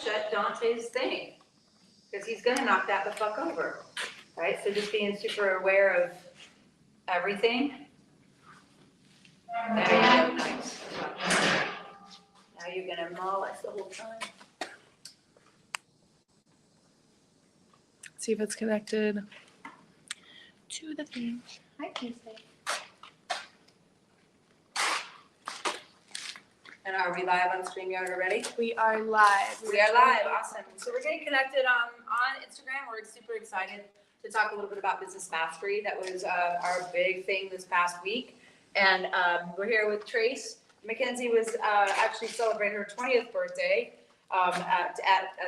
shut Dante's thing because he's gonna knock that the fuck over, right? So just being super aware of everything. There you go, nice. Now you're gonna mull us the whole time. See if it's connected to the thing. Hi, Tuesday. And are we live on StreamYard already? We are live. We are live, awesome. So we're getting connected on Instagram. We're super excited to talk a little bit about business mastery. That was our big thing this past week. And we're here with Trace. Mackenzie was actually celebrating her 20th birthday at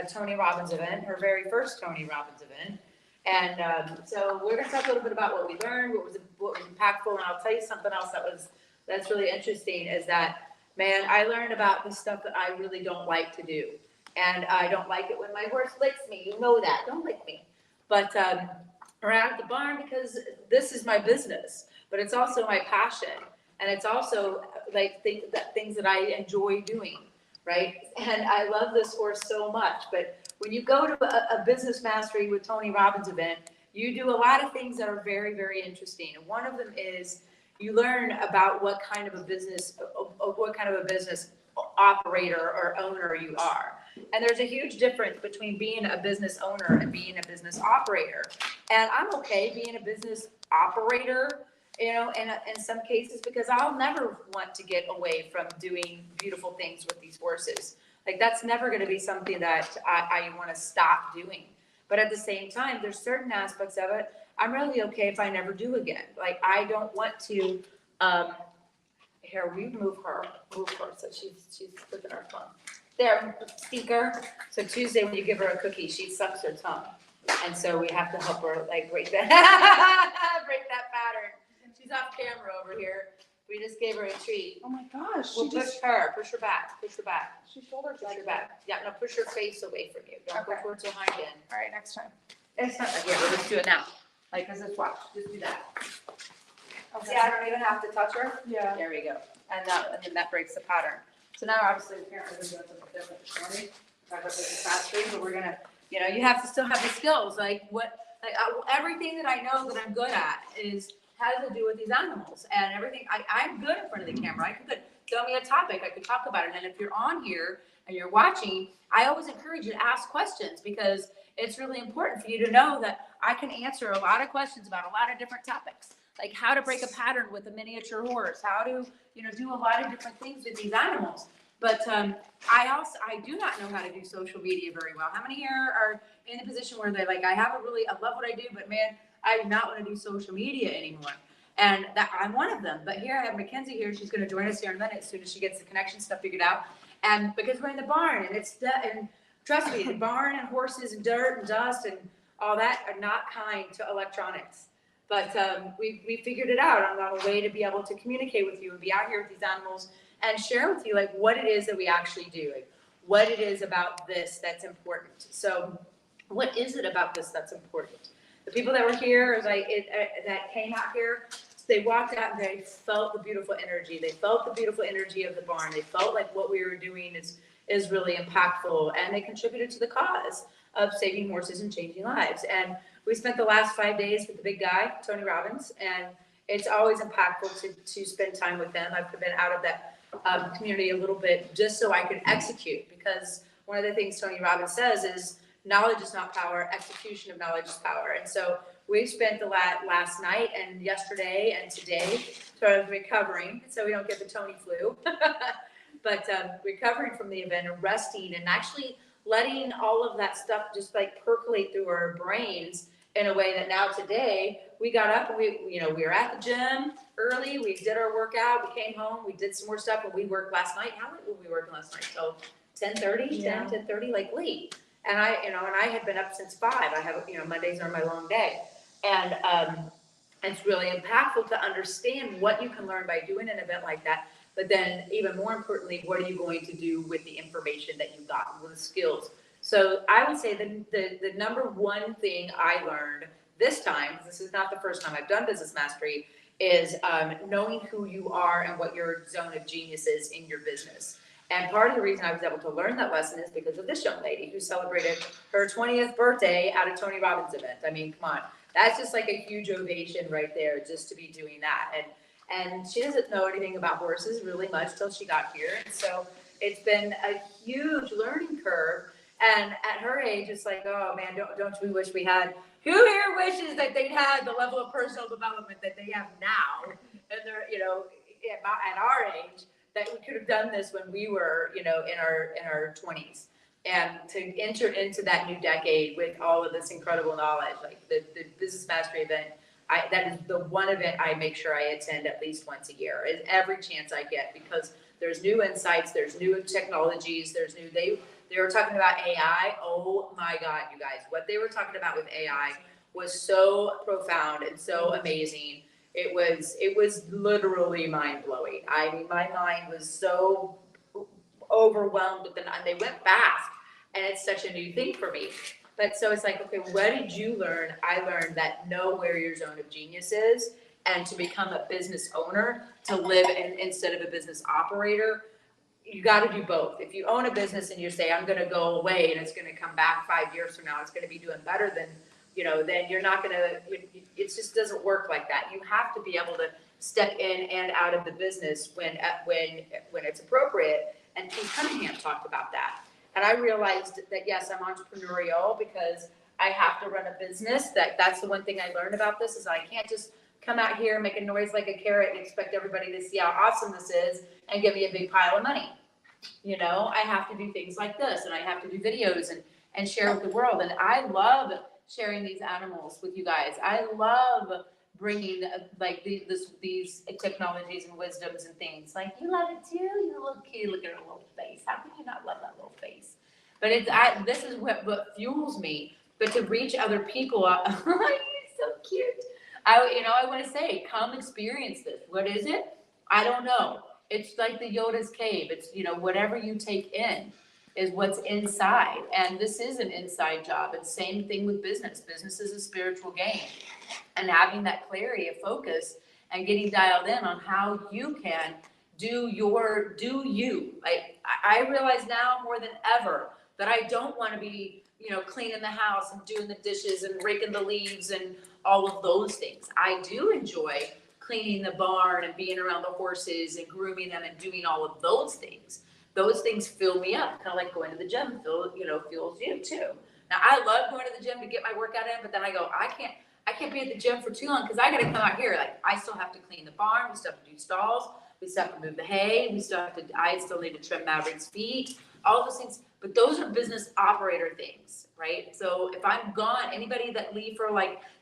a Tony Robbins event, her very first Tony Robbins event. And so we're gonna talk a little bit about what we learned, what was impactful, and I'll tell you something else that's really interesting is that, man, I learned about the stuff that I really don't like to do. And I don't like it when my horse licks me. You know that. Don't lick me. But we're out at the barn because this is my business. But it's also my passion. And it's also like things that I enjoy doing, right? And I love this horse so much. But when you go to a business mastery with Tony Robbins event, you do a lot of things that are very, very interesting. And one of them is you learn about what kind of a business operator or owner you are. And there's a huge difference between being a business owner and being a business operator. And I'm okay being a business operator, you know, in some cases, because I'll never want to get away from doing beautiful things with these horses. Like that's never going to be something that I want to stop doing. But at the same time, there's certain aspects of it I'm really okay if I never do again. Like I don't want to. Here, we move her, so she's flipping her tongue. There, stinker. So Tuesday, when you give her a cookie, she sucks her tongue, and so we have to help her like break that pattern. She's off camera over here. We just gave her a treat. Oh my gosh. We'll push her back. She shoulder Push her back. Yeah, no, push her face away from you. Don't Okay. go towards her hind end. All right, next time. It's not like, yeah, we'll just do it now. Like, cause just watch, just do that. Okay. See, I don't even have to touch her. Yeah. There we go. And then that breaks the pattern. So now obviously apparently we're doing something different this morning. Talk about business mastery, but we're gonna, you know, you have to still have the skills. Everything that I know that I'm good at has to do with these animals and everything. I'm good in front of the camera. I could tell me a topic, I could talk about it. And if you're on here and you're watching, I always encourage you to ask questions because it's really important for you to know that I can answer a lot of questions about a lot of different topics, like how to break a pattern with a miniature horse, how to, you know, do a lot of different things with these animals. But I do not know how to do social media very well. How many here are in the position where they're like, I love what I do, but man, I do not want to do social media anymore. And that I'm one of them. But here I have Mackenzie here. She's going to join us here in a minute as soon as she gets the connection stuff figured out. And because we're in the barn and trust me, the barn and horses and dirt and dust and all that are not kind to electronics. But we figured it out on a way to be able to communicate with you and be out here with these animals and share with you like what it is that we actually do, like what it is about this that's important. So what is it about this that's important? The people that were here, that came out here, they walked out and they felt the beautiful energy. They felt the beautiful energy of the barn. They felt like what we were doing is really impactful, and they contributed to the cause of saving horses and changing lives. And we spent the last 5 days with the big guy, Tony Robbins, and it's always impactful to spend time with them. I've been out of that community a little bit just so I could execute, because one of the things Tony Robbins says is knowledge is not power, execution of knowledge is power. And so we spent the last night and yesterday and today sort of recovering so we don't get the Tony flu, but recovering from the event and resting and actually letting all of that stuff just like percolate through our brains in a way that now today we got up and we were at the gym early, we did our workout, we came home, we did some more stuff, and we worked last night. How late were we working last night? So 10:30, like late. And I had been up since 5. I have, Mondays are my long day. And it's really impactful to understand what you can learn by doing an event like that. But then even more importantly, what are you going to do with the information that you got, with the skills? So I would say the number one thing I learned this time, this is not the first time I've done business mastery, is knowing who you are and what your zone of genius is in your business. And part of the reason I was able to learn that lesson is because of this young lady who celebrated her 20th birthday at a Tony Robbins event. I mean, come on. That's just like a huge ovation right there, just to be doing that. And she doesn't know anything about horses really much till she got here. And so it's been a huge learning curve. And at her age, it's like, oh man, don't we wish we had, who here wishes that they'd had the level of personal development that they have now? And they're, at our age, that we could have done this when we were, in our 20s. And to enter into that new decade with all of this incredible knowledge, like the Business Mastery event, that is the one event I make sure I attend at least once a year, is every chance I get, because there's new insights, there's new technologies, they were talking about AI. Oh my God, you guys, what they were talking about with AI was so profound and so amazing. It was literally mind blowing. I mean, my mind was so overwhelmed with them, and they went fast, and it's such a new thing for me. But so it's like, okay, what did you learn? I learned that know where your zone of genius is, and to become a business owner, to live instead of a business operator, you got to do both. If you own a business and you say, I'm going to go away and it's going to come back 5 years from now, it's going to be doing better than, then you're not going to, it just doesn't work like that. You have to be able to step in and out of the business when it's appropriate. And Keith Cunningham talked about that. And I realized that, yes, I'm entrepreneurial because I have to run a business. That's the one thing I learned about this, is I can't just come out here, make a noise like a carrot and expect everybody to see how awesome this is and give me a big pile of money. I have to do things like this, and I have to do videos and share with the world. And I love sharing these animals with you guys. I love bringing these technologies and wisdoms and things. Like, you love it too, you little kitty, look at her little face. How can you not love that little face? But this is what fuels me. But to reach other people, you're so cute. I want to say, come experience this. What is it? I don't know. It's like the Yoda's cave. It's, whatever you take in is what's inside. And this is an inside job. And same thing with business. Business is a spiritual game. And having that clarity of focus and getting dialed in on how you can do you. I realize now more than ever that I don't want to be, cleaning the house and doing the dishes and raking the leaves and all of those things. I do enjoy cleaning the barn and being around the horses and grooming them and doing all of those things. Those things fill me up, kind of like going to the gym fuels you too. Now, I love going to the gym to get my workout in, but then I go, I can't be at the gym for too long because I got to come out here. Like, I still have to clean the barn. We still have to do stalls. We still have to move the hay. I still need to trim Maverick's feet, all those things. But those are business operator things, right? So if I'm gone, anybody that leave for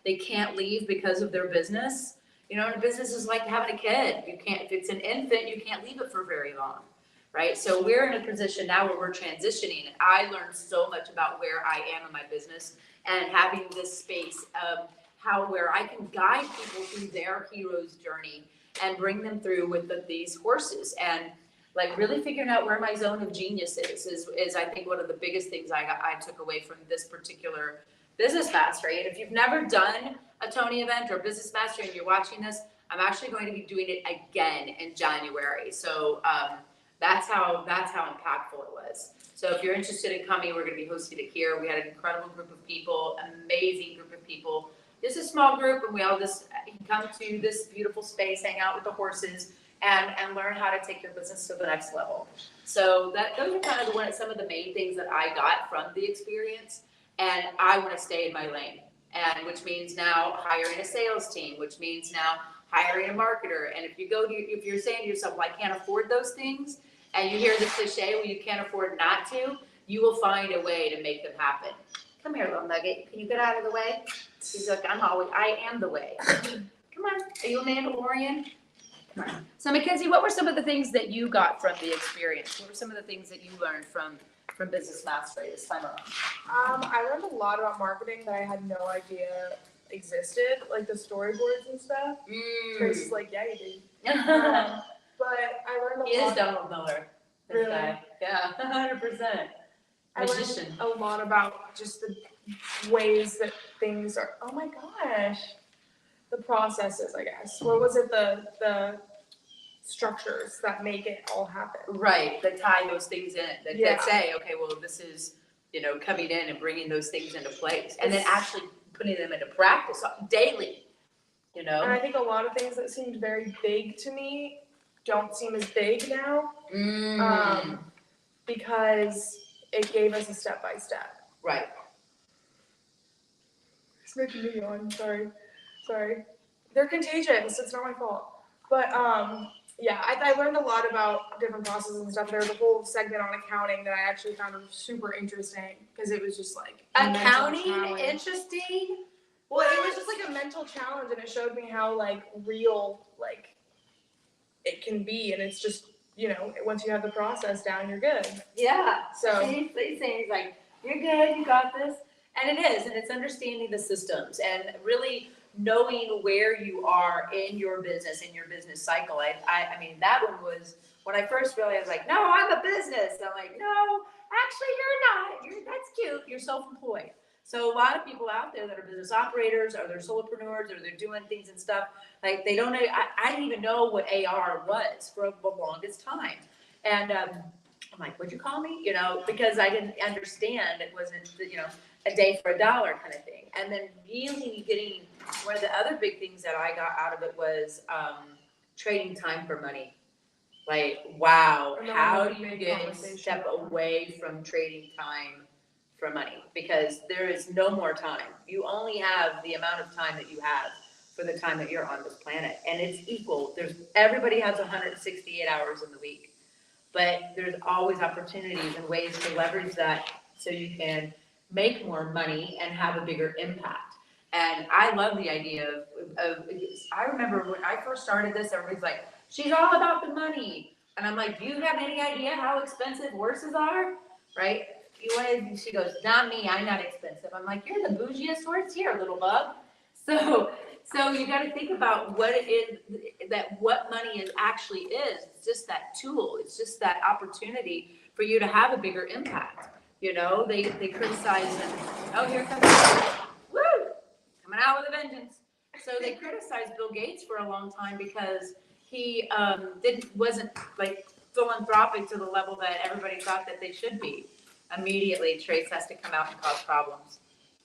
they can't leave because of their business, and a business is like having a kid. You can't, if it's an infant, you can't leave it for very long, right? So we're in a position now where we're transitioning. And I learned so much about where I am in my business and having this space of where I can guide people through their hero's journey and bring them through with these horses, and really figuring out where my zone of genius is I think one of the biggest things I took away from this particular Business Mastery. And if you've never done a Tony event or Business Mastery and you're watching this, I'm actually going to be doing it again in January. So that's how impactful it was. So if you're interested in coming, we're going to be hosting it here. We had an incredible group of people, amazing group of people. Just a small group, and we all just come to this beautiful space, hang out with the horses, and learn how to take your business to the next level. So those are kind of some of the main things that I got from the experience, and I want to stay in my lane, and which means now hiring a sales team, which means now hiring a marketer. And if you're saying to yourself, well, I can't afford those things, and you hear the cliche, well, you can't afford not to, you will find a way to make them happen. Come here, little nugget. Can you get out of the way? He's like, I am the way. Come on. Are you a Mandalorian? Come on. So Mackenzie, what were some of the things that you got from the experience? What were some of the things that you learned from Business Mastery this time around? I learned a lot about marketing that I had no idea existed, like the storyboards and stuff. Tracy's like, yeah, you did. But I learned a lot. He is Donald Miller. This Really? guy. Yeah, 100%. I learned a lot about just the ways that things are. Oh my gosh, the processes, I guess. What was it? The structures that make it all happen. Right, that tie those things in, that, Yeah. that say, okay, well, this is, coming in and bringing those things into place, and then actually putting them into practice daily, And I think a lot of things that seemed very big to me don't seem as big now, because it gave us a step by step. Right. It's making me yawn. Sorry. They're contagious. It's not my fault. But yeah, I learned a lot about different processes and stuff. There was a whole segment on accounting that I actually found super interesting because it was just like a mental Accounting, challenge. interesting. Well, it was just like a mental challenge, and it showed me how like real like it can be, and it's just once you have the process down, you're good. Yeah. So He's saying like, you're good, you got this, and it is, and it's understanding the systems and really knowing where you are in your business cycle. I mean, that one was when I first realized, like, no, I'm a business. I'm like, no, actually, you're not. That's cute. You're self-employed. So a lot of people out there that are business operators, or they're solopreneurs, or they're doing things and stuff, like they don't know. I didn't even know what AR was for the longest time, and I'm like, what'd you call me? Because I didn't understand. It wasn't, a day for $1 kind of thing. And then really getting, one of the other big things that I got out of it was trading time for money. Like, wow, how do you step away from trading time for money? Because there is no more time. You only have the amount of time that you have for the time that you're on this planet. And it's equal. Everybody has 168 hours in the week. But there's always opportunities and ways to leverage that so you can make more money and have a bigger impact. And I love the idea of I remember when I first started this, everybody's like, she's all about the money. And I'm like, do you have any idea how expensive horses are? Right? She goes, not me, I'm not expensive. I'm like, you're the bougiest horse here, little bug. So you got to think about what it is, what money actually is. It's just that tool. It's just that opportunity for you to have a bigger impact. They criticize and, oh, here comes woo, coming out with a vengeance. So they criticized Bill Gates for a long time because he wasn't like philanthropic to the level that everybody thought that they should be. Immediately, Trace has to come out and cause problems.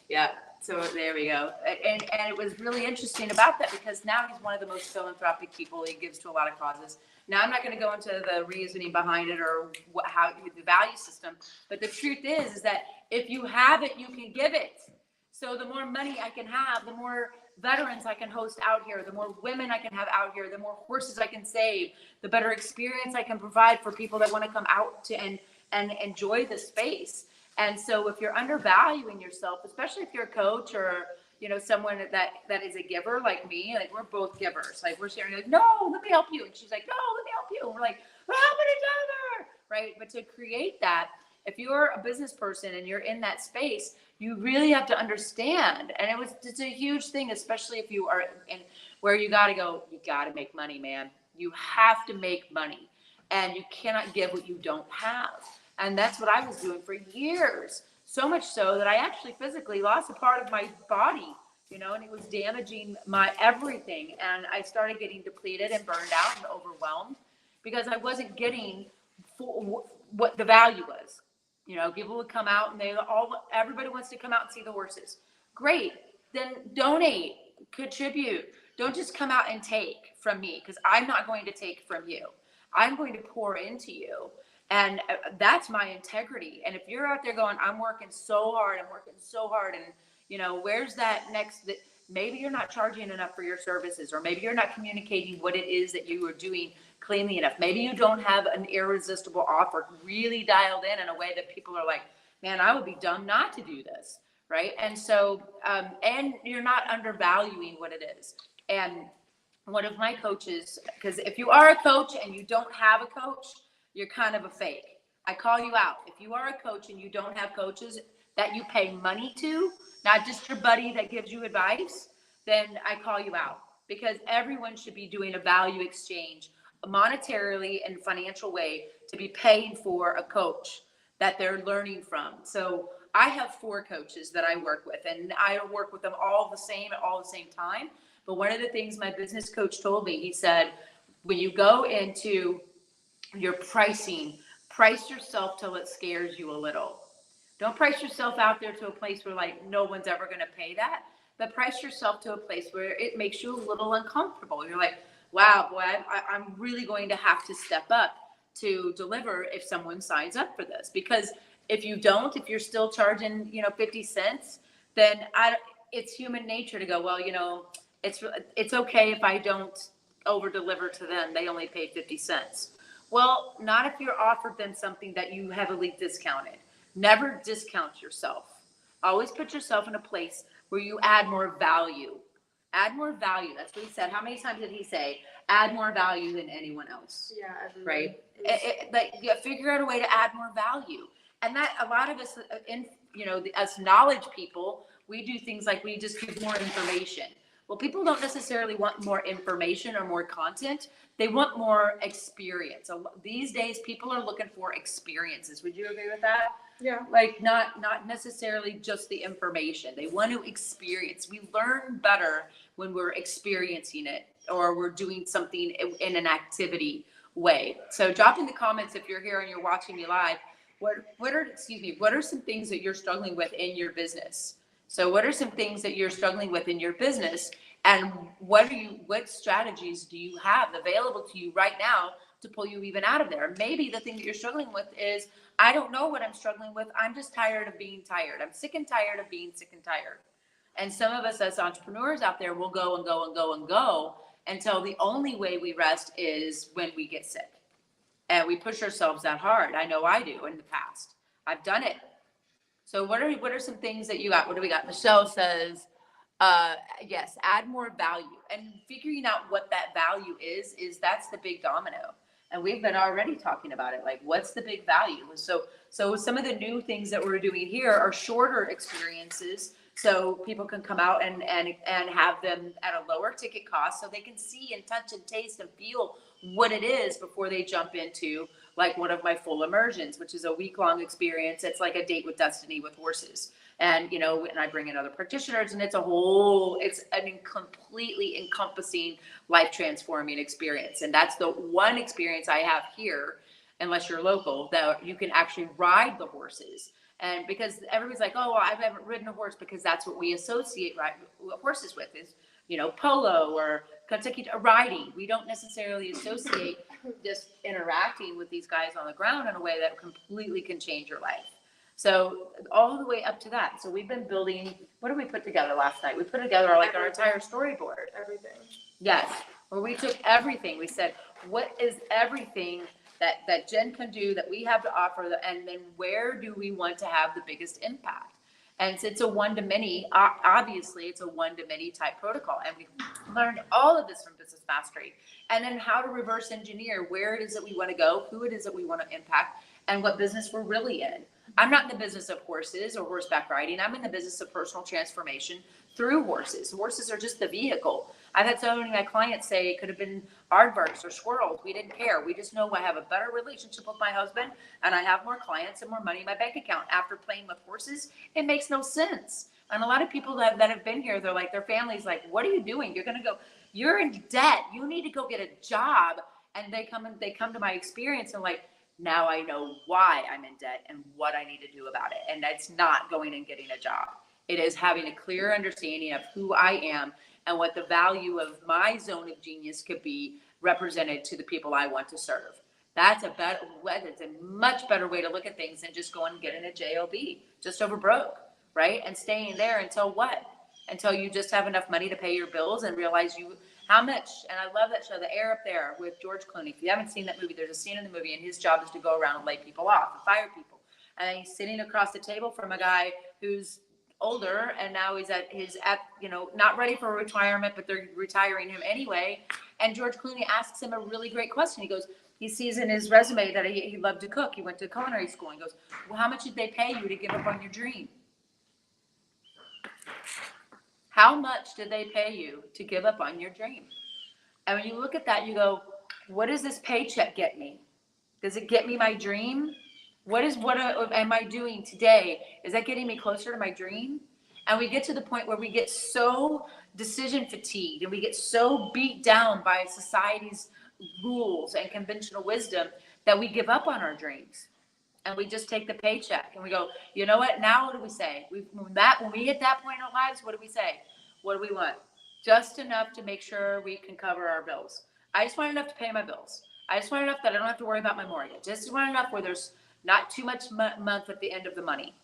Yeah. So there we go. And it was really interesting about that because now he's one of the most philanthropic people. He gives to a lot of causes. Now, I'm not going to go into the reasoning behind it or how the value system, but the truth is that if you have it, you can give it. So the more money I can have, the more veterans I can host out here, the more women I can have out here, the more horses I can save, the better experience I can provide for people that want to come out to and enjoy the space. And so if you're undervaluing yourself, especially if you're a coach or someone that is a giver like me, like we're both givers. Like we're sharing, like, no, let me help you. And she's like, no, let me help you. And we're like, we're helping each other, right? But to create that, if you're a business person and you're in that space, you really have to understand. And it's a huge thing, especially if you are in where you got to make money, man. You have to make money and you cannot give what you don't have. And that's what I was doing for years. So much so that I actually physically lost a part of my body, and it was damaging my everything. And I started getting depleted and burned out and overwhelmed because I wasn't getting what the value was. People would come out and everybody wants to come out and see the horses. Great. Then donate, contribute. Don't just come out and take from me because I'm not going to take from you. I'm going to pour into you. And that's my integrity. And if you're out there going, I'm working so hard, and where's that next, maybe you're not charging enough for your services, or maybe you're not communicating what it is that you are doing cleanly enough. Maybe you don't have an irresistible offer really dialed in a way that people are like, man, I would be dumb not to do this, right? And so, and you're not undervaluing what it is. And one of my coaches, because if you are a coach and you don't have a coach, you're kind of a fake. I call you out. If you are a coach and you don't have coaches that you pay money to, not just your buddy that gives you advice, then I call you out, because everyone should be doing a value exchange monetarily and financial way to be paying for a coach that they're learning from. So I have 4 coaches that I work with, and I work with them all the same at all the same time. But one of the things my business coach told me, he said, when you go into your pricing, price yourself till it scares you a little. Don't price yourself out there to a place where like no one's ever going to pay that, but price yourself to a place where it makes you a little uncomfortable. You're like, wow, boy, I'm really going to have to step up to deliver if someone signs up for this. Because if you don't, if you're still charging, 50 cents, then it's human nature to go, well, it's okay if I don't over deliver to them. They only pay 50 cents. Well, not if you're offered them something that you heavily discounted. Never discount yourself. Always put yourself in a place where you add more value. Add more value. That's what he said. How many times did he say, add more value than anyone else? Yeah, everyone Right? is- Like, you figure out a way to add more value. And that a lot of us, us knowledge people, we do things like we just give more information. Well, people don't necessarily want more information or more content. They want more experience. These days, people are looking for experiences. Would you agree with that? Yeah. Like not necessarily just the information. They want to experience. We learn better when we're experiencing it or we're doing something in an activity way. So drop in the comments if you're here and you're watching me live. What are some things that you're struggling with in your business? So what are some things that you're struggling with in your business, and what strategies do you have available to you right now to pull you even out of there? Maybe the thing that you're struggling with is, I don't know what I'm struggling with. I'm just tired of being tired. I'm sick and tired of being sick and tired. And some of us as entrepreneurs out there will go and go and go and go until the only way we rest is when we get sick. And we push ourselves that hard. I know I do in the past. I've done it. So what are some things that you got? What do we got? Michelle says, yes, add more value. And figuring out what that value is that's the big domino. And we've been already talking about it. Like, what's the big value? So some of the new things that we're doing here are shorter experiences. So people can come out and have them at a lower ticket cost so they can see and touch and taste and feel what it is before they jump into like one of my full immersions, which is a week-long experience. It's like a date with destiny with horses. And, and I bring in other practitioners, and it's an completely encompassing, life-transforming experience. And that's the one experience I have here, unless you're local, that you can actually ride the horses. And because everybody's like, oh, well, I haven't ridden a horse, because that's what we associate horses with is, polo or Kentucky riding. We don't necessarily associate just interacting with these guys on the ground in a way that completely can change your life. So all the way up to that. So we've been building, what did we put together last night? We put together like our entire storyboard. Everything. Yes, where we took everything. We said, what is everything that Jen can do that we have to offer? And then where do we want to have the biggest impact? And it's a one-to-many, obviously it's a one-to-many type protocol. And we learned all of this from Business Mastery. And then how to reverse engineer where it is that we want to go, who it is that we want to impact, and what business we're really in. I'm not in the business of horses or horseback riding. I'm in the business of personal transformation through horses. Horses are just the vehicle. I've had so many of my clients say it could have been aardvarks or squirrels. We didn't care. We just know I have a better relationship with my husband, and I have more clients and more money in my bank account after playing with horses. It makes no sense. And a lot of people that have been here, they're like, their family's like, what are you doing? You're in debt. You need to go get a job. And they come to my experience and like, now I know why I'm in debt and what I need to do about it. And that's not going and getting a job. It is having a clear understanding of who I am and what the value of my zone of genius could be represented to the people I want to serve. That's a much better way to look at things than just going and getting a job, just over broke, right? And staying there until what? Until you just have enough money to pay your bills and realize how much. And I love that show, The Air Up There with George Clooney. If you haven't seen that movie, there's a scene in the movie and his job is to go around and lay people off and fire people. And he's sitting across the table from a guy who's older, and now he's not ready for retirement, but they're retiring him anyway. And George Clooney asks him a really great question. He sees in his resume that he loved to cook. He went to culinary school, and goes, well, how much did they pay you to give up on your dream? How much did they pay you to give up on your dream? And when you look at that, you go, what does this paycheck get me? Does it get me my dream? What am I doing today? Is that getting me closer to my dream? And we get to the point where we get so decision fatigued and we get so beat down by society's rules and conventional wisdom that we give up on our dreams. And we just take the paycheck and we go, you know what? Now what do we say? When we hit that point in our lives, what do we say? What do we want? Just enough to make sure we can cover our bills. I just want enough to pay my bills. I just want enough that I don't have to worry about my mortgage. Just want enough where there's not too much month at the end of the money.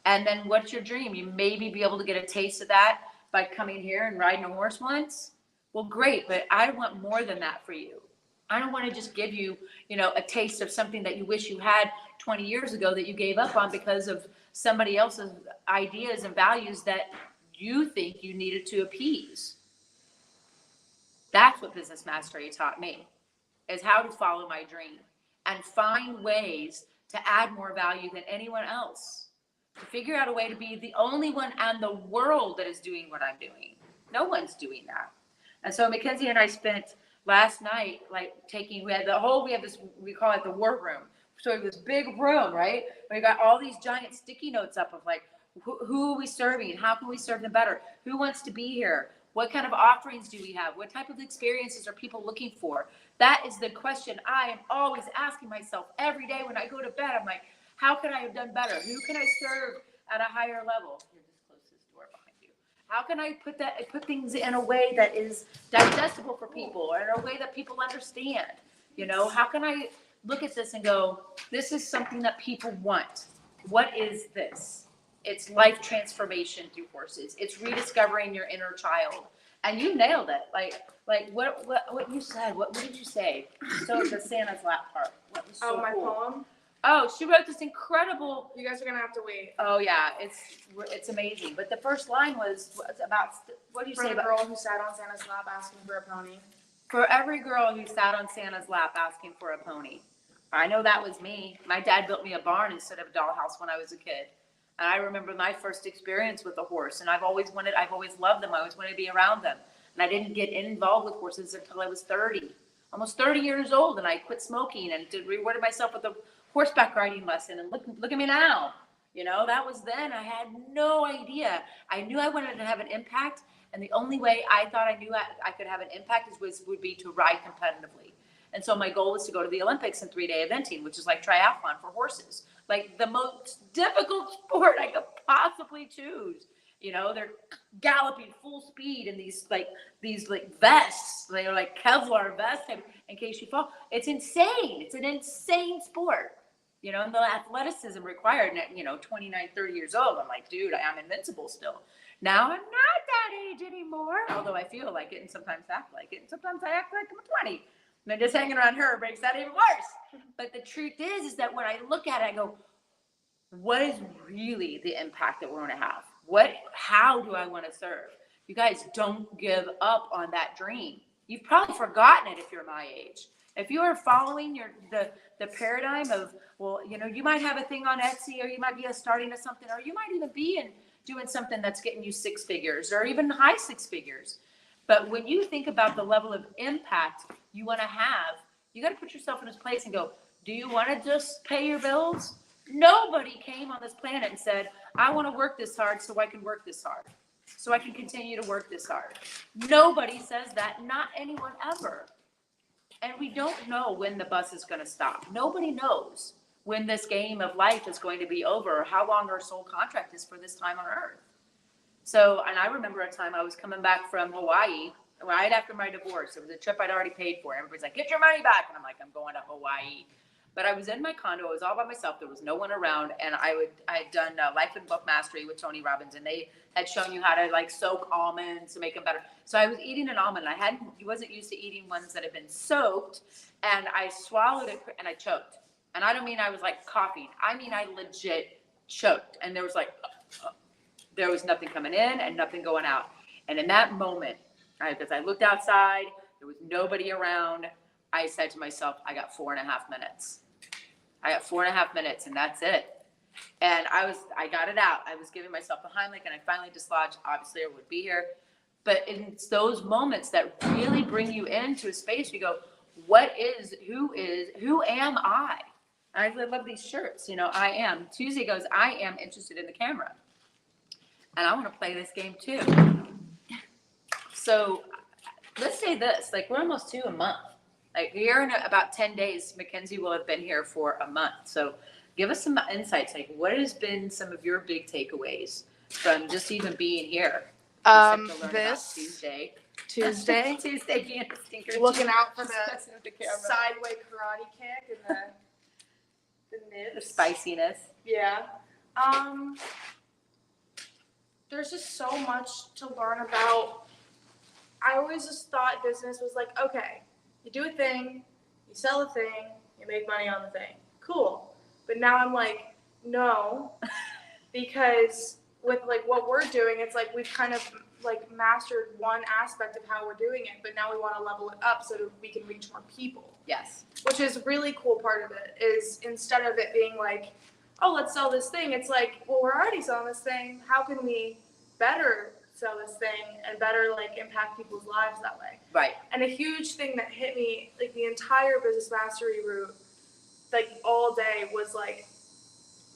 And then what's your dream? You maybe be able to get a taste of that by coming here and riding a horse once. Well, great, but I want more than that for you. I don't want to just give you, a taste of something that you wish you had 20 years ago that you gave up on because of somebody else's ideas and values that you think you needed to appease. That's what Business Mastery taught me, is how to follow my dream and find ways to add more value than anyone else. To figure out a way to be the only one in the world that is doing what I'm doing. No one's doing that. And so Mackenzie and I spent last night, we have this, we call it the war room. So we have this big room, right? We got all these giant sticky notes up of who are we serving? How can we serve them better? Who wants to be here? What kind of offerings do we have? What type of experiences are people looking for? That is the question I am always asking myself every day when I go to bed. I'm like, how could I have done better? Who can I serve at a higher level? Here, just close this door behind you. How can I put things in a way that is digestible for people, or in a way that people understand? How can I look at this and go, this is something that people want? What is this? It's life transformation through horses. It's rediscovering your inner child. And you nailed it. What you said. What did you say? So the Santa's lap part. What was so my cool? poem. Oh, she wrote this incredible. You guys are gonna have to wait. Oh yeah, it's amazing. But the first line was about, what do you For say the about? girl who sat on Santa's lap asking for a pony. For every girl who sat on Santa's lap asking for a pony. I know that was me. My dad built me a barn instead of a dollhouse when I was a kid. And I remember my first experience with a horse, and I've always loved them. I always wanted to be around them. And I didn't get involved with horses until I was 30, almost 30 years old. And I quit smoking and rewarded myself with a horseback riding lesson. And look at me now. That was then. I had no idea. I knew I wanted to have an impact. And the only way I thought I knew I could have an impact would be to ride competitively. And so my goal was to go to the Olympics in 3-day eventing, which is like triathlon for horses. Like the most difficult sport I could possibly choose. They're galloping full speed in these vests. They're like Kevlar vests in case you fall. It's insane. It's an insane sport. And the athleticism required at 29, 30 years old. I'm like, dude, I'm invincible still. Now I'm not that age anymore. Although I feel like it and sometimes act like it. And sometimes I act like I'm 20. And then just hanging around her makes that even worse. But the truth is that when I look at it, I go, what is really the impact that we're going to have? How do I want to serve? You guys, don't give up on that dream. You've probably forgotten it if you're my age. If you are following the paradigm of, you might have a thing on Etsy, or you might be starting something, or you might even be doing something that's getting you 6 figures or even high 6 figures. But when you think about the level of impact you want to have, you got to put yourself in this place and go, do you want to just pay your bills? Nobody came on this planet and said, I want to work this hard so I can work this hard, so I can continue to work this hard. Nobody says that, not anyone ever. And we don't know when the bus is going to stop. Nobody knows when this game of life is going to be over, or how long our soul contract is for this time on earth. So, and I remember a time I was coming back from Hawaii right after my divorce. It was a trip I'd already paid for. Everybody's like, get your money back. And I'm like, I'm going to Hawaii. But I was in my condo. I was all by myself. There was no one around. And I had done Life and Book Mastery with Tony Robbins. And they had shown you how to soak almonds to make them better. So I was eating an almond. I wasn't used to eating ones that had been soaked. And I swallowed it and I choked. And I don't mean I was coughing. I mean, I legit choked. And there was there was nothing coming in and nothing going out. And in that moment, because I looked outside, there was nobody around. I said to myself, I got 4.5 minutes. I got 4.5 minutes, and that's it. And I got it out. I was giving myself a Heimlich, and I finally dislodged. Obviously, I would be here. But it's those moments that really bring you into a space. You go, who am I? I love these shirts. I am. Tuesday goes, I am interested in the camera. And I want to play this game too. So let's say this, we're almost to a month. Like here in about 10 days, Mackenzie will have been here for a month. So give us some insights. Like what has been some of your big takeaways from just even being here? Except to learn about This Tuesday. Tuesday, being a stinker. looking out for Just the messing with the camera. sideway karate kick and the The nibs. spiciness. Yeah. There's just so much to learn about. I always just thought business was like, okay, you do a thing, you sell a thing, you make money on the thing. Cool. But now I'm like, no, because with like what we're doing, it's like we've kind of like mastered one aspect of how we're doing it, but now we want to level it up so that we can reach more people. Yes. Which is a really cool part of it, is instead of it being like, oh, let's sell this thing, it's like, well, we're already selling this thing. How can we better sell this thing and better like impact people's lives that way? Right. And a huge thing that hit me, like the entire business mastery route, like all day was like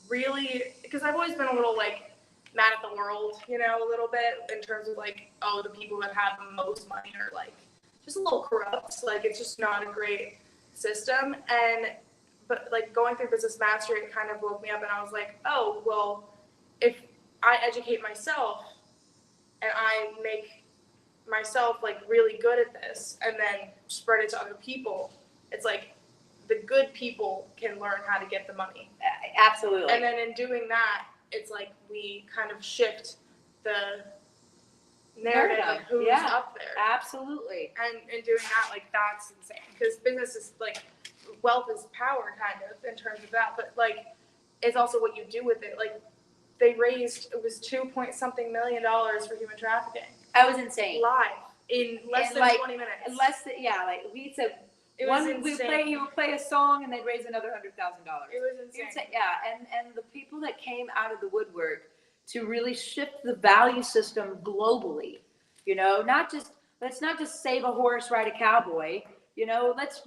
really, because I've always been a little like mad at the world, you know, a little bit in terms of like, oh, the people that have the most money are like just a little corrupt. Like it's just not a great system. But like going through business mastery, it kind of woke me up and I was like, oh, well, if I educate myself and I make myself like really good at this and then spread it to other people, it's like the good people can learn how to get the money. Absolutely. And then in doing that, it's like we kind of shift the narrative of who's Yeah. up there. Absolutely. And in doing that, like that's insane. Because business is like, wealth is power kind of in terms of that, but like it's also what you do with it. Like they raised, it was $2.something million for human trafficking. That was insane. Live in less And than like, 20 minutes. Like we said, It was he would play a song and they'd raise another $100,000. It was insane. Yeah, and the people that came out of the woodwork to really shift the value system globally, you know, let's not just save a horse, ride a cowboy, you know, let's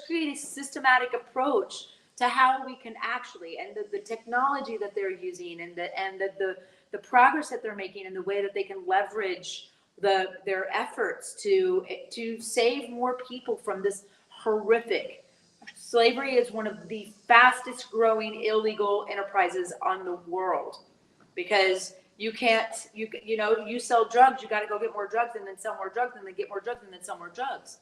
create a systematic approach to how we can actually, and the technology that they're using and the progress that they're making and the way that they can leverage their efforts to save more people from this horrific. Slavery is one of the fastest growing illegal enterprises on the world, because you sell drugs, you got to go get more drugs and then sell more drugs and then get more drugs and then sell more drugs.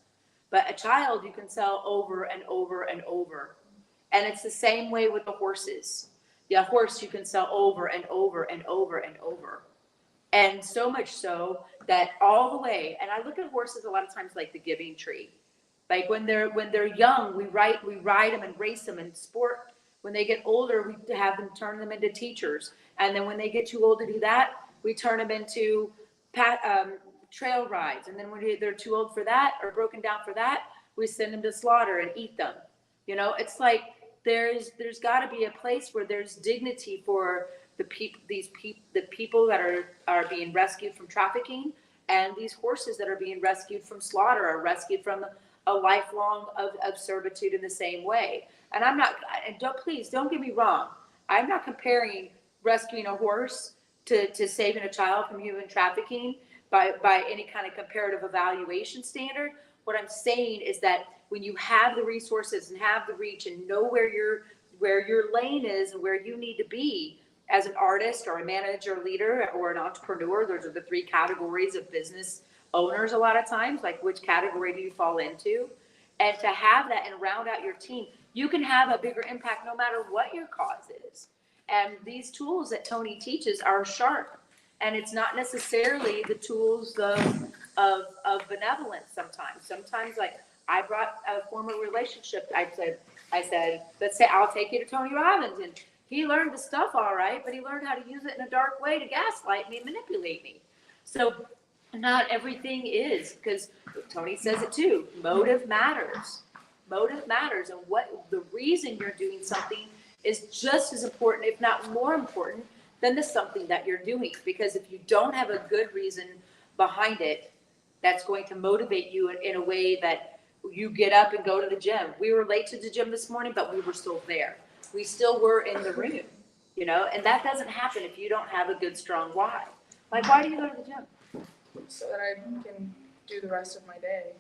But a child you can sell over and over and over. And it's the same way with the horses. The horse you can sell over and over and over and over. And so much so that all the way, and I look at horses a lot of times like the giving tree. Like when they're young, we ride them and race them in sport. When they get older, we have them turn them into teachers. And then when they get too old to do that, we turn them into trail rides. And then when they're too old for that or broken down for that, we send them to slaughter and eat them. You know, it's like there's got to be a place where there's dignity for the people that are being rescued from trafficking, and these horses that are being rescued from slaughter are rescued from a lifelong of servitude in the same way. And please don't get me wrong. I'm not comparing rescuing a horse to saving a child from human trafficking by any kind of comparative evaluation standard. What I'm saying is that when you have the resources and have the reach and know where your lane is and where you need to be as an artist or a manager, leader, or an entrepreneur, those are the three categories of business owners a lot of times, like which category do you fall into? And to have that and round out your team, you can have a bigger impact no matter what your cause is. And these tools that Tony teaches are sharp. And it's not necessarily the tools of benevolence sometimes. Sometimes, like, I brought a former relationship, I said, let's say I'll take you to Tony Robbins. And he learned the stuff all right, but he learned how to use it in a dark way to gaslight me and manipulate me. So not everything is, because Tony says it too, motive matters. Motive matters, and what the reason you're doing something is just as important, if not more important, than the something that you're doing. Because if you don't have a good reason behind it, that's going to motivate you in a way that you get up and go to the gym. We were late to the gym this morning, but we were still there. We still were in the room, you know, and that doesn't happen if you don't have a good, strong why. Like, why do you go to the gym? So that I can do the rest of my day.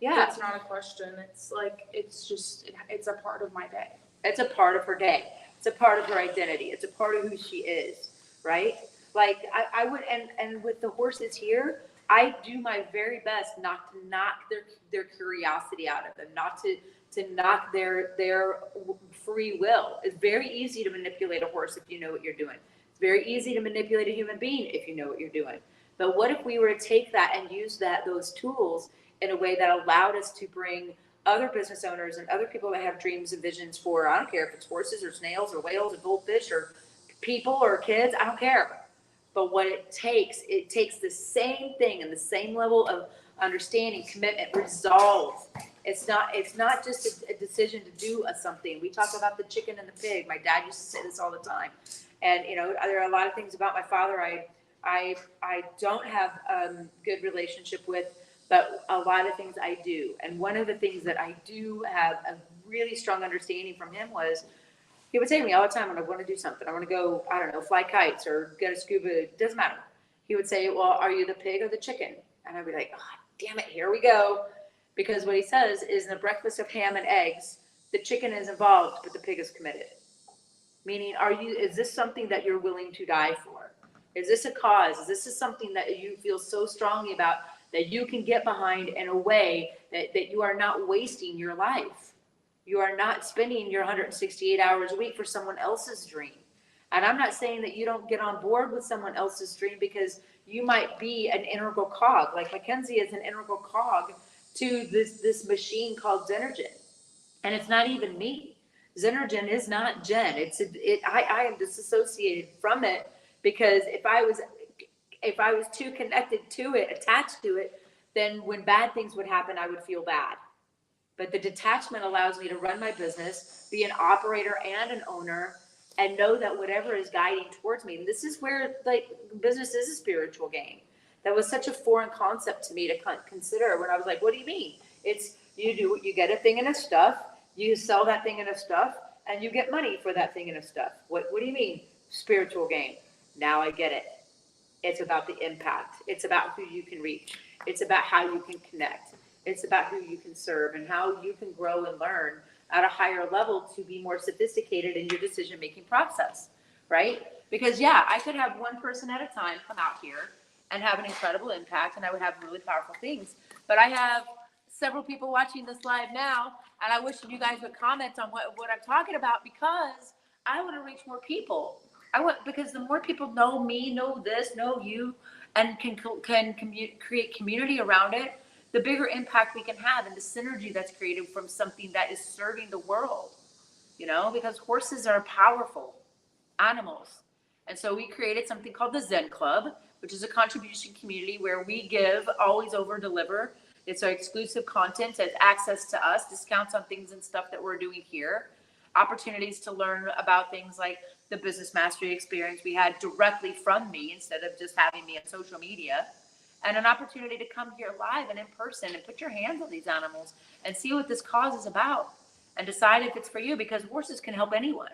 Yeah. It's not a question. It's like, it's just, it's a part of my day. It's a part of her day. It's a part of her identity. It's a part of who she is, right? Like I would, and with the horses here, I do my very best not to knock their curiosity out of them, not to knock their free will. It's very easy to manipulate a horse if you know what you're doing. It's very easy to manipulate a human being if you know what you're doing. But what if we were to take that and use those tools in a way that allowed us to bring other business owners and other people that have dreams and visions for, I don't care if it's horses or snails or whales or goldfish or people or kids, I don't care. But what it takes the same thing and the same level of understanding, commitment, resolve. It's not just a decision to do something. We talk about the chicken and the pig. My dad used to say this all the time. And, there are a lot of things about my father I don't have a good relationship with, but a lot of things I do. And one of the things that I do have a really strong understanding from him was, he would say to me all the time when I want to do something, I want to go, I don't know, fly kites or get a scuba, it doesn't matter. He would say, well, are you the pig or the chicken? And I'd be like, oh, damn it, here we go. Because what he says is in the breakfast of ham and eggs, the chicken is involved, but the pig is committed. Meaning, is this something that you're willing to die for? Is this a cause? Is this something that you feel so strongly about that you can get behind in a way that you are not wasting your life? You are not spending your 168 hours a week for someone else's dream. And I'm not saying that you don't get on board with someone else's dream, because you might be an integral cog. Like Mackenzie is an integral cog to this machine called Xenogen. And it's not even me. Xenogen is not Jen. I am disassociated from it, because if I was too connected to it, attached to it, then when bad things would happen, I would feel bad. But the detachment allows me to run my business, be an operator and an owner, and know that whatever is guiding towards me. And this is where business is a spiritual game. That was such a foreign concept to me to consider when I was like, what do you mean? It's you get a thing and a stuff, you sell that thing and a stuff, and you get money for that thing and a stuff. What do you mean? Spiritual game. Now I get it. It's about the impact. It's about who you can reach. It's about how you can connect. It's about who you can serve and how you can grow and learn at a higher level to be more sophisticated in your decision-making process, right? Because I could have one person at a time come out here and have an incredible impact, and I would have really powerful things. But I have several people watching this live now, and I wish you guys would comment on what I'm talking about, because I want to reach more people. Because the more people know me, know this, know you, and can create community around it, the bigger impact we can have, and the synergy that's created from something that is serving the world, because horses are powerful animals. And so we created something called the Zen Club, which is a contribution community where we give, always over deliver. It's our exclusive content. It's access to us, discounts on things and stuff that we're doing here, opportunities to learn about things like the business mastery experience we had directly from me instead of just having me on social media, and an opportunity to come here live and in person and put your hands on these animals and see what this cause is about and decide if it's for you, because horses can help anyone.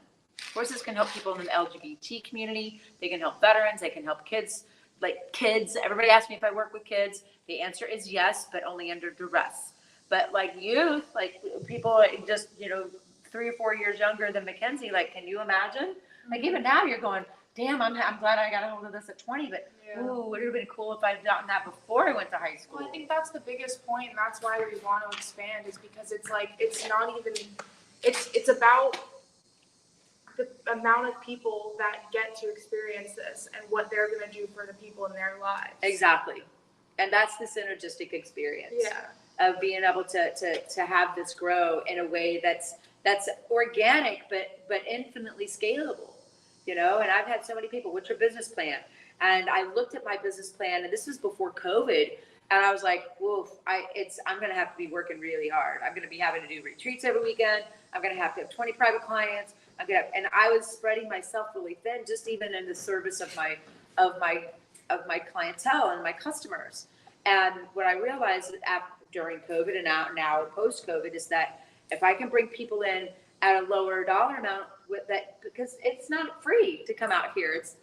Horses can help people in the LGBT community. They can help veterans. They can help kids. Everybody asks me if I work with kids. The answer is yes, but only under duress. But youth, people just, 3 or 4 years younger than Mackenzie, can you imagine? Even now you're going, damn, I'm glad I got a hold of this at 20, but ooh, it would have been cool if I'd gotten that before I went to high school. Well, I think that's the biggest point, and that's why we want to expand, is because it's not even, it's about the amount of people that get to experience this and what they're going to do for the people in their lives. Exactly. And that's the synergistic experience. Yeah. Of being able to have this grow in a way that's organic, but infinitely scalable. And I've had so many people, what's your business plan? And I looked at my business plan, and this was before COVID, and I was like, woof, I'm going to have to be working really hard. I'm going to be having to do retreats every weekend. I'm going to have 20 private clients. And I was spreading myself really thin, just even in the service of my clientele and my customers. And what I realized during COVID and now post-COVID is that if I can bring people in at a lower dollar amount with that, because it's not free to come out here. It's,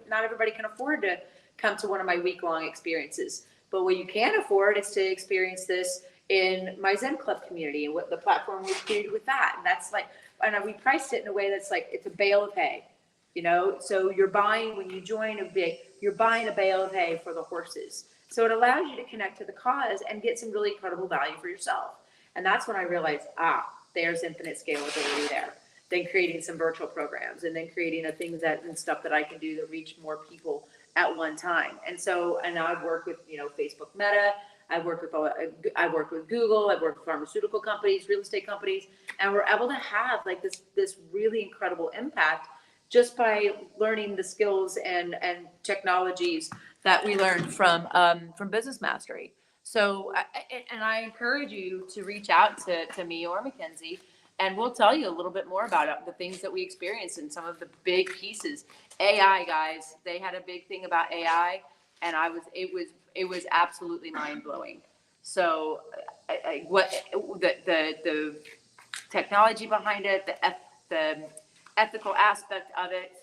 not everybody can afford to come to one of my week-long experiences. But what you can afford is to experience this in my Zen Club community and what the platform we created with that. And that's like, and we priced it in a way that's like, it's a bale of hay, you know? So you're buying, when you join you're buying a bale of hay for the horses. So it allows you to connect to the cause and get some really incredible value for yourself. And that's when I realized, there's infinite scalability there. Then creating some virtual programs and then creating things and stuff that I can do to reach more people at one time. And so, and now I've worked with, Facebook Meta, I've worked with Google, I've worked with pharmaceutical companies, real estate companies, and we're able to have like this really incredible impact just by learning the skills and technologies that we learned from Business Mastery. So, I encourage you to reach out to me or Mackenzie, and we'll tell you a little bit more about the things that we experienced and some of the big pieces. AI, guys, they had a big thing about AI, and it was absolutely mind blowing. So, what the technology behind it, the ethical aspect of it,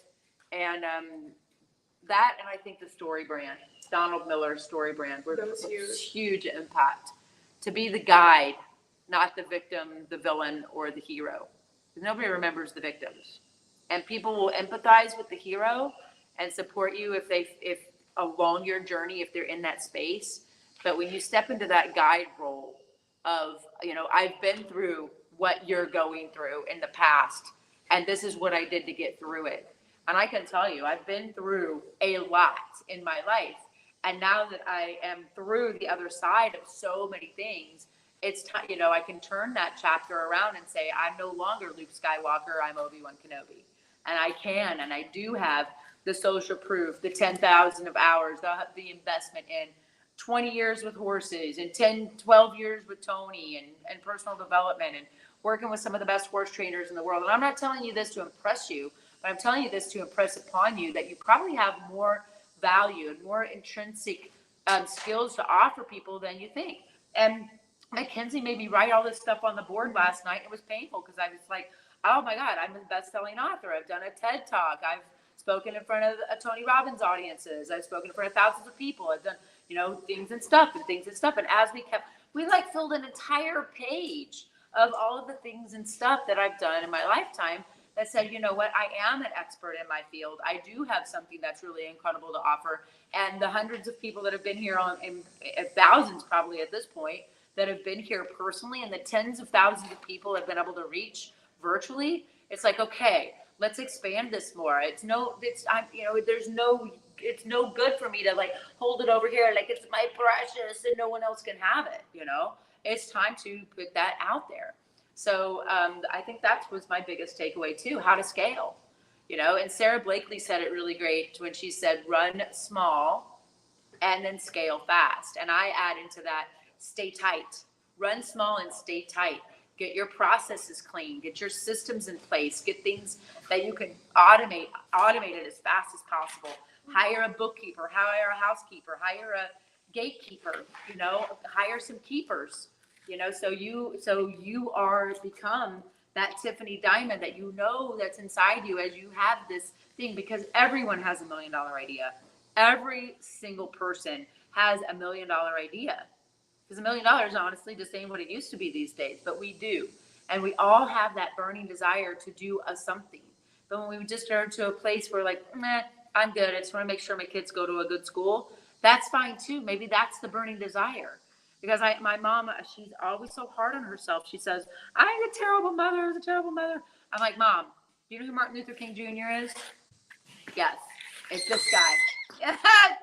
and that, and I think the story brand, Donald Miller's story brand, were huge impact. To be the guide, not the victim, the villain, or the hero. Nobody remembers the victims, and people will empathize with the hero and support you if along your journey, if they're in that space. But when you step into that guide role of, I've been through what you're going through in the past, and this is what I did to get through it. And I can tell you, I've been through a lot in my life. And now that I am through the other side of so many things, it's time, I can turn that chapter around and say, I'm no longer Luke Skywalker, I'm Obi-Wan Kenobi. And I do have the social proof, the 10,000 of hours, the investment in 20 years with horses and 10, 12 years with Tony and personal development and working with some of the best horse trainers in the world. And I'm not telling you this to impress you, but I'm telling you this to impress upon you that you probably have more value and more intrinsic skills to offer people than you think. And Mackenzie made me write all this stuff on the board last night. It was painful because I was like, oh my God, I'm a best-selling author. I've done a TED Talk. I've spoken in front of Tony Robbins audiences. I've spoken in front of thousands of people. I've done, things and stuff. And as we like filled an entire page of all of the things and stuff that I've done in my lifetime that said, you know what, I am an expert in my field. I do have something that's really incredible to offer. And the hundreds of people that have been here thousands probably at this point that have been here personally, and the tens of thousands of people have been able to reach virtually. It's like, okay, let's expand this more. It's no good for me to like hold it over here like it's my precious and no one else can have it. It's time to put that out there. So I think that was my biggest takeaway too, how to scale, and Sarah Blakely said it really great when she said, run small and then scale fast. And I add into that, stay tight, run small and stay tight. Get your processes clean, get your systems in place, get things that you can automate it as fast as possible. Hire a bookkeeper, hire a housekeeper, hire a gatekeeper, hire some keepers. So you are become that Tiffany Diamond that that's inside you as you have this thing, because everyone has $1 million idea. Every single person has $1 million idea. Because $1 million honestly just ain't what it used to be these days, but we do. And we all have that burning desire to do something. But when we just are to a place where like, I'm good, I just want to make sure my kids go to a good school, that's fine too. Maybe that's the burning desire. Because my mom, she's always so hard on herself. She says, I'm a terrible mother. I'm like, Mom, do you know who Martin Luther King Jr. is? Yes, it's this guy.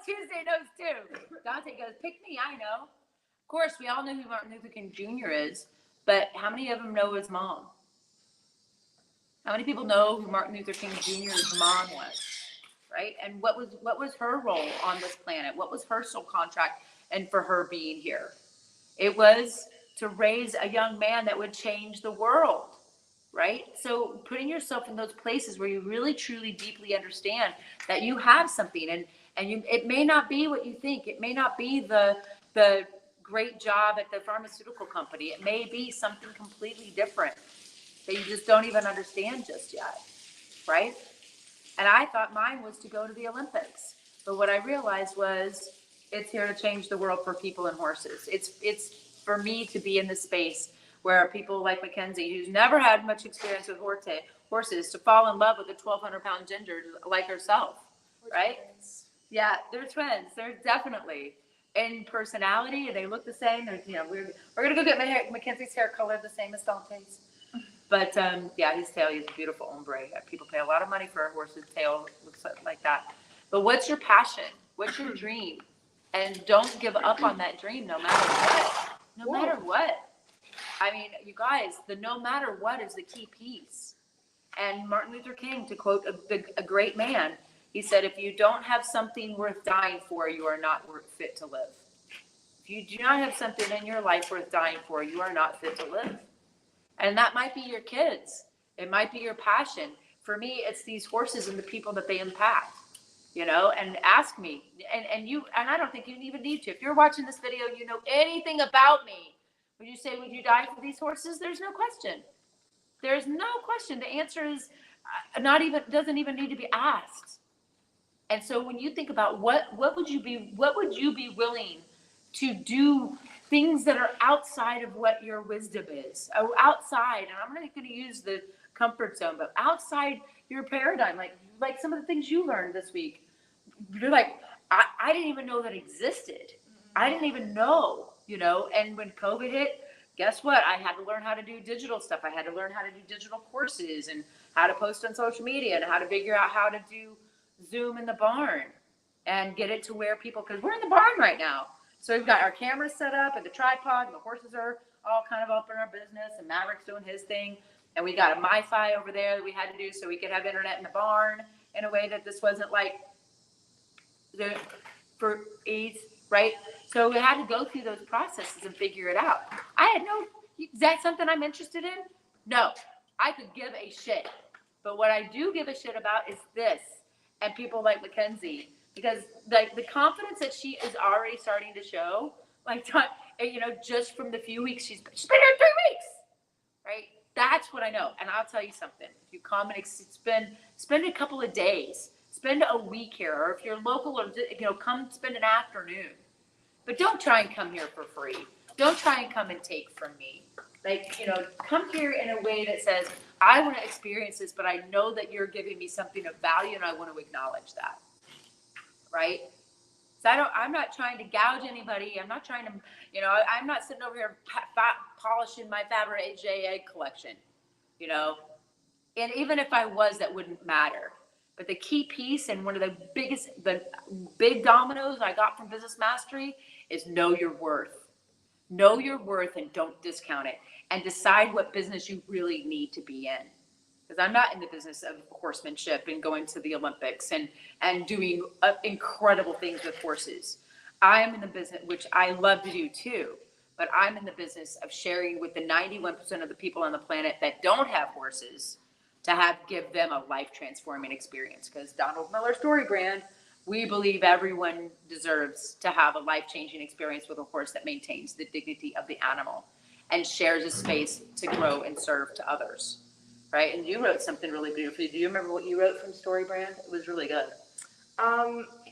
Tuesday knows too. Dante goes, pick me, I know. Of course, we all know who Martin Luther King Jr. is, but how many of them know his mom? How many people know who Martin Luther King Jr.'s mom was, right? And what was her role on this planet? What was her soul contract and for her being here? It was to raise a young man that would change the world, right? So putting yourself in those places where you really, truly, deeply understand that you have something, and it may not be what you think. It may not be the great job at the pharmaceutical company. It may be something completely different that you just don't even understand just yet, right? And I thought mine was to go to the Olympics. But what I realized was it's here to change the world for people and horses. It's for me to be in this space where people like Mackenzie, who's never had much experience with horses, to fall in love with a 1,200-pound ginger like herself, right? Yeah, they're twins. They're definitely in personality. They look the same. They're, we're gonna go get Mackenzie's hair colored the same as Dante's. But yeah, his tail is beautiful ombre. People pay a lot of money for a horse's tail. Looks like that. But what's your passion? What's your dream? And don't give up on that dream, no matter what. No matter what. I mean, you guys, the no matter what is the key piece. And Martin Luther King, to quote a great man, he said, if you don't have something worth dying for, you are not fit to live. If you do not have something in your life worth dying for, you are not fit to live. And that might be your kids. It might be your passion. For me, it's these horses and the people that they impact, and ask me. And I don't think you even need to. If you're watching this video, you know anything about me, would you say, would you die for these horses? There's no question. There's no question. The answer is doesn't even need to be asked. And so when you think about what would you be willing to do, things that are outside of what your wisdom is, outside, and I'm not going to use the comfort zone, but outside your paradigm, like some of the things you learned this week, you're like, I didn't even know that existed. I didn't even know, and when COVID hit, guess what? I had to learn how to do digital stuff. I had to learn how to do digital courses and how to post on social media and how to figure out how to do Zoom in the barn and get it to where people, because we're in the barn right now. So we've got our cameras set up and the tripod, and the horses are all kind of up in our business, and Maverick's doing his thing. And we got a MiFi over there that we had to do so we could have internet in the barn in a way that this wasn't like for ease, right? So we had to go through those processes and figure it out. Is that something I'm interested in? No, I could give a shit. But what I do give a shit about is this, and people like Mackenzie, because the confidence that she is already starting to show, just from the few weeks she's been here 3 weeks, right? That's what I know. And I'll tell you something. If you come and spend a couple of days, spend a week here, or if you're local, or come spend an afternoon. But don't try and come here for free. Don't try and come and take from me. Come here in a way that says, I want to experience this, but I know that you're giving me something of value, and I want to acknowledge that. Right? So I'm not trying to gouge anybody. I'm not trying to, I'm not sitting over here polishing my Fabergé egg collection, And even if I was, that wouldn't matter. But the key piece, and one of the big dominoes I got from Business Mastery, is know your worth. Know your worth and don't discount it. And decide what business you really need to be in. Because I'm not in the business of horsemanship and going to the Olympics and doing incredible things with horses. I am in the business, which I love to do too, but I'm in the business of sharing with the 91% of the people on the planet that don't have horses to give them a life-transforming experience. Because Donald Miller Story Brand, we believe everyone deserves to have a life-changing experience with a horse that maintains the dignity of the animal and shares a space to grow and serve to others. Right? And you wrote something really beautifully. Do you remember what you wrote from Story Brand? It was really good.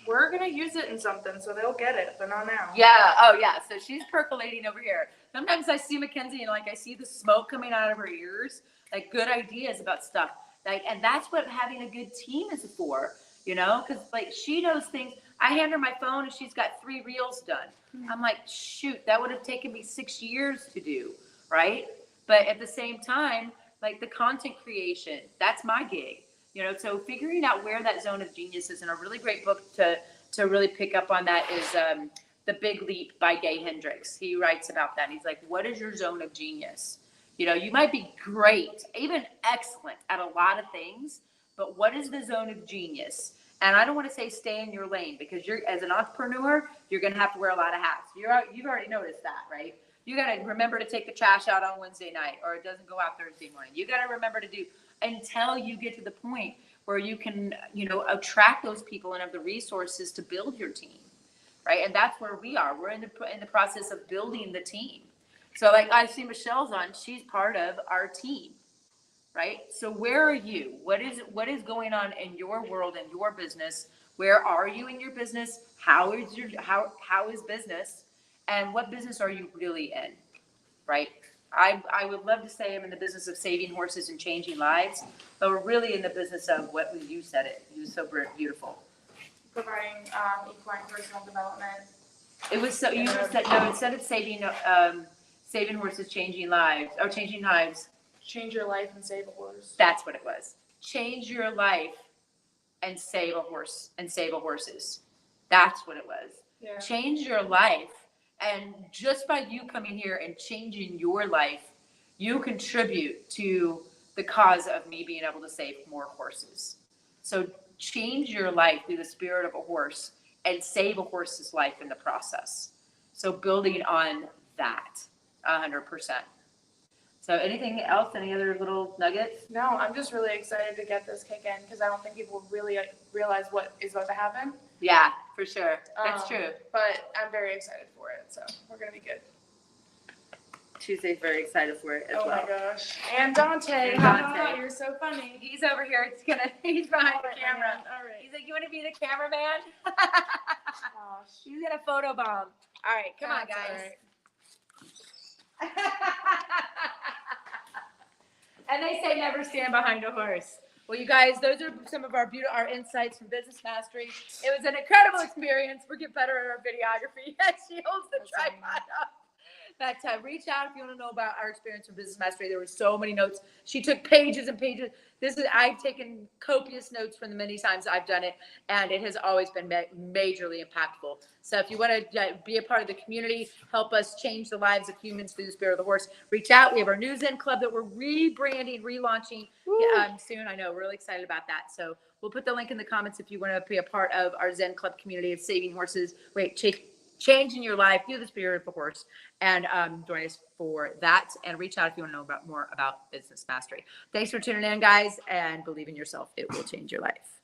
We're going to use it in something, so they'll get it, but not now. Yeah. Oh, yeah. So she's percolating over here. Sometimes I see Mackenzie and I see the smoke coming out of her ears, good ideas about stuff. And that's what having a good team is for, because she knows things. I hand her my phone and she's got 3 reels done. I'm like, shoot, that would have taken me 6 years to do. Right. But at the same time, the content creation, that's my gig, so figuring out where that zone of genius is, and a really great book to really pick up on that is The Big Leap by Gay Hendricks. He writes about that. He's like, what is your zone of genius? You might be great, even excellent at a lot of things, but what is the zone of genius? And I don't want to say stay in your lane, because as an entrepreneur, you're going to have to wear a lot of hats. You've already noticed that, right? You got to remember to take the trash out on Wednesday night, or it doesn't go out Thursday morning. You got to remember to do until you get to the point where you can, attract those people and have the resources to build your team, right? And that's where we are. We're in the process of building the team. So I see Michelle's on. She's part of our team, right? So where are you? What is going on in your world and your business? Where are you in your business? How is business? And what business are you really in? right? I would love to say I'm in the business of saving horses and changing lives, but we're really in the business of what you said it. You was so beautiful. Providing equine personal development. It was so, you said, no, instead of saving horses, changing lives, or changing lives, Change your life and save a horse. that's what it was. Change your life and save a horse and save a horses. That's what it was. Yeah. Change your life. And just by you coming here and changing your life, you contribute to the cause of me being able to save more horses. So change your life through the spirit of a horse and save a horse's life in the process. So building on that 100%. So anything else, any other little nuggets? No, I'm just really excited to get this kick in because I don't think people really realize what is about to happen. Yeah, for sure. That's true. But I'm very excited for it, so we're gonna be good. Tuesday's very excited for it as Oh well. my gosh. And Dante. And Dante. You're so funny. He's over here. He's behind All the right, camera. man. All right. He's like, you want to be the cameraman? Gosh. He's gonna photobomb. All right, come on, That's all guys. right. And they say never stand behind a horse. Well, you guys, those are some of our our insights from Business Mastery. It was an incredible experience. We're getting better at our videography. She holds the That's tripod up. But reach out if you want to know about our experience from Business Mastery. There were so many notes. She took pages and pages. I've taken copious notes from the many times I've done it, and it has always been majorly impactful. So if you want to be a part of the community, help us change the lives of humans through the spirit of the horse, reach out. We have our new Zen Club that we're rebranding, relaunching soon. I know, we're really excited about that. So we'll put the link in the comments if you want to be a part of our Zen Club community of saving horses. Changing your life through the spirit of a horse, and join us for that, and reach out if you want to know more about Business Mastery. Thanks for tuning in, guys, and believe in yourself. It will change your life.